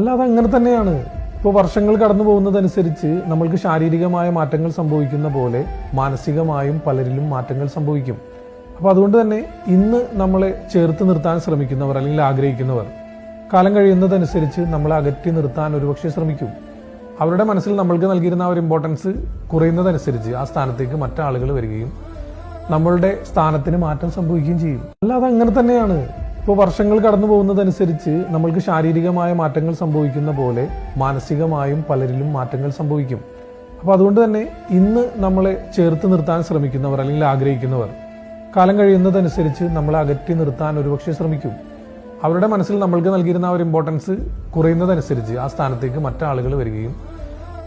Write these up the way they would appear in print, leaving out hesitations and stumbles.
അല്ലാതെ അങ്ങനെ തന്നെയാണ്. ഇപ്പോൾ വർഷങ്ങൾ കടന്നു പോകുന്നതനുസരിച്ച് നമ്മൾക്ക് ശാരീരികമായ മാറ്റങ്ങൾ സംഭവിക്കുന്ന പോലെ മാനസികമായും പലരിലും മാറ്റങ്ങൾ സംഭവിക്കും. അപ്പോൾ അതുകൊണ്ട് തന്നെ ഇന്ന് നമ്മളെ ചേർത്ത് നിർത്താൻ ശ്രമിക്കുന്നവർ അല്ലെങ്കിൽ ആഗ്രഹിക്കുന്നവർ കാലം കഴിയുന്നതനുസരിച്ച് നമ്മളെ അകറ്റി നിർത്താൻ ഒരുപക്ഷെ ശ്രമിക്കും. അവരുടെ മനസ്സിൽ നമ്മൾക്ക് നൽകിയിരുന്ന ആ ഒരു ഇമ്പോർട്ടൻസ് കുറയുന്നതനുസരിച്ച് ആ സ്ഥാനത്തേക്ക് മറ്റാളുകൾ വരികയും നമ്മളുടെ സ്ഥാനത്തിന് മാറ്റം സംഭവിക്കുകയും ചെയ്യും. അല്ലാതെ അങ്ങനെ തന്നെയാണ്. ഇപ്പോൾ വർഷങ്ങൾ കടന്നു പോകുന്നതനുസരിച്ച് നമ്മൾക്ക് ശാരീരികമായ മാറ്റങ്ങൾ സംഭവിക്കുന്ന പോലെ മാനസികമായും പലരിലും മാറ്റങ്ങൾ സംഭവിക്കും. അപ്പോൾ അതുകൊണ്ട് തന്നെ ഇന്ന് നമ്മളെ ചേർത്ത് നിർത്താൻ ശ്രമിക്കുന്നവർ അല്ലെങ്കിൽ ആഗ്രഹിക്കുന്നവർ കാലം കഴിയുന്നതനുസരിച്ച് നമ്മളെ അകറ്റി നിർത്താൻ ഒരുപക്ഷെ ശ്രമിക്കും. അവരുടെ മനസ്സിൽ നമ്മൾക്ക് നൽകിയിരുന്ന ആ ഒരു ഇമ്പോർട്ടൻസ് കുറയുന്നതനുസരിച്ച് ആ സ്ഥാനത്തേക്ക് മറ്റാളുകൾ വരികയും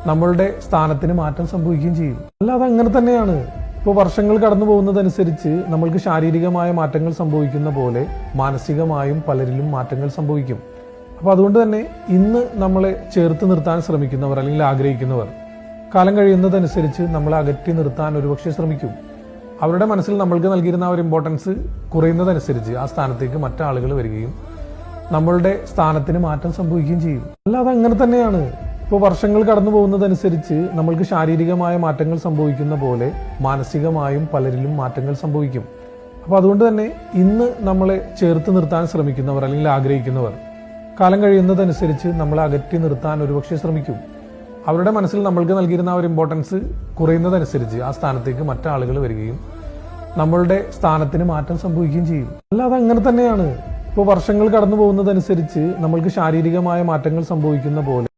നമ്മളുടെ സ്ഥാനത്തിന് മാറ്റം സംഭവിക്കുകയും ചെയ്യും. അല്ലാതെ അങ്ങനെ തന്നെയാണ്. ഇപ്പോൾ വർഷങ്ങൾ കടന്നു പോകുന്നതനുസരിച്ച് നമ്മൾക്ക് ശാരീരികമായ മാറ്റങ്ങൾ സംഭവിക്കുന്ന പോലെ മാനസികമായും പലരിലും മാറ്റങ്ങൾ സംഭവിക്കും. അപ്പോൾ അതുകൊണ്ട് തന്നെ ഇന്ന് നമ്മളെ ചേർത്ത് നിർത്താൻ ശ്രമിക്കുന്നവർ അല്ലെങ്കിൽ ആഗ്രഹിക്കുന്നവർ കാലം കഴിയുന്നതനുസരിച്ച് നമ്മളെ അകറ്റി നിർത്താൻ ഒരുപക്ഷെ ശ്രമിക്കും. അവരുടെ മനസ്സിൽ നമ്മൾക്ക് നൽകിയിരുന്ന ആ ഒരു ഇമ്പോർട്ടൻസ് കുറയുന്നതനുസരിച്ച് ആ സ്ഥാനത്തേക്ക് മറ്റാളുകൾ വരികയും നമ്മളുടെ സ്ഥാനത്തിന് മാറ്റം സംഭവിക്കുകയും ചെയ്യും. അല്ലാതെ അങ്ങനെ തന്നെയാണ്. ഇപ്പോൾ വർഷങ്ങൾ കടന്നു പോകുന്നതനുസരിച്ച് നമ്മൾക്ക് ശാരീരികമായ മാറ്റങ്ങൾ സംഭവിക്കുന്ന പോലെ മാനസികമായും പലരിലും മാറ്റങ്ങൾ സംഭവിക്കും. അപ്പോൾ അതുകൊണ്ട് തന്നെ ഇന്ന് നമ്മളെ ചേർത്ത് നിർത്താൻ ശ്രമിക്കുന്നവർ അല്ലെങ്കിൽ ആഗ്രഹിക്കുന്നവർ കാലം കഴിയുന്നതനുസരിച്ച് നമ്മളെ അകറ്റി നിർത്താൻ ഒരുപക്ഷെ ശ്രമിക്കും. അവരുടെ മനസ്സിൽ നമ്മൾക്ക് നൽകിയിരുന്ന ആ ഒരു ഇമ്പോർട്ടൻസ് കുറയുന്നതനുസരിച്ച് ആ സ്ഥാനത്തേക്ക് മറ്റാളുകൾ വരികയും നമ്മളുടെ സ്ഥാനത്തിന് മാറ്റം സംഭവിക്കുകയും ചെയ്യും. അല്ലാതെ അങ്ങനെ തന്നെയാണ്. ഇപ്പോൾ വർഷങ്ങൾ കടന്നു പോകുന്നതനുസരിച്ച് നമ്മൾക്ക് ശാരീരികമായ മാറ്റങ്ങൾ സംഭവിക്കുന്ന പോലെ